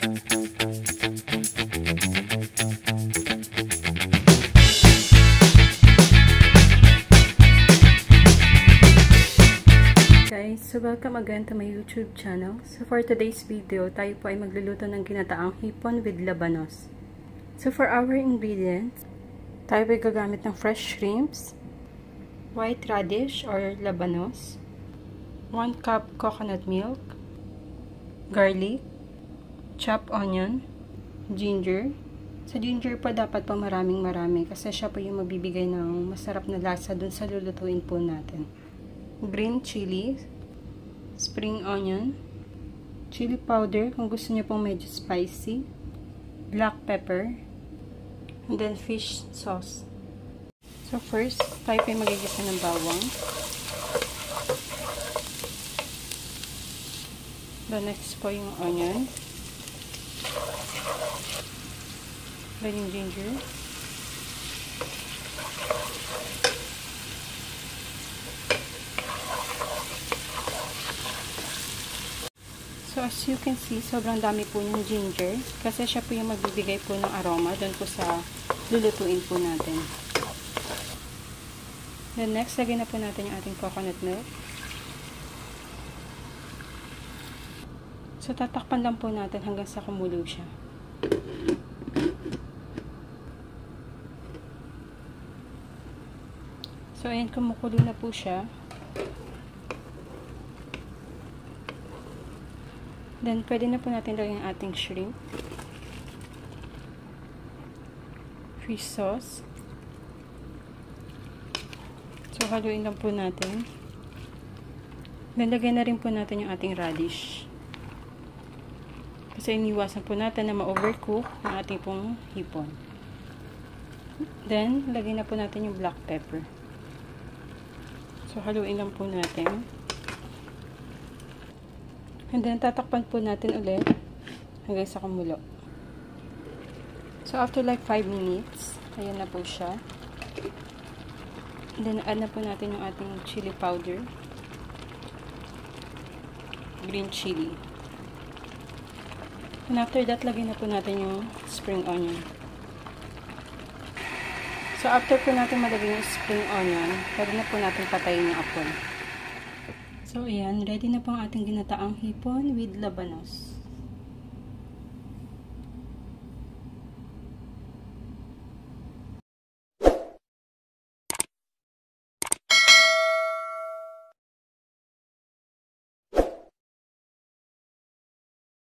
So welcome again to my YouTube channel. So for today's video, tayo po ay magluluto ng ginataang hipon with labanos. So for our ingredients, tayo ay gagamit ng fresh shrimps, white radish or labanos, 1 cup coconut milk, garlic, chopped onion, ginger. Sa ginger po dapat po maraming-marami kasi siya po yung magbibigay ng masarap na lasa dun sa lulutuin po natin. Green chili, spring onion, chili powder kung gusto niyo pong medyo spicy, black pepper, and then fish sauce. So first, tayo po yung magigisa ng bawang. The next po yung onion. Then yung ginger. So as you can see, sobrang dami po yung ginger kasi siya po yung magbibigay po ng aroma doon po sa lulutuin po natin. Then next, lagyan na po natin yung ating coconut milk. So tatakpan lang po natin hanggang sa kumulo siya. So ayan, kumukulo na po siya. Then, pwede na po natin lagyan ang ating shrimp, fish sauce. So, haluin lang po natin. Then, lagyan na rin po natin yung ating radish. Kasi iniwasan po natin na ma-overcook ang ating pong hipon. Then, lagyan na po natin yung black pepper. So, haluin lang po natin. And then, tatakpan po natin ulit hanggang sa kumulo. So, after like 5 minutes, ayan na po siya. And then, add na po natin yung ating chili powder. Green chili. And after that, lagyan na po natin yung spring onion. So, after po natin malagay yung spring onion, pwede na po natin patayin yung apoy. So, ayan. Ready na po ang ating ginataang hipon with labanos.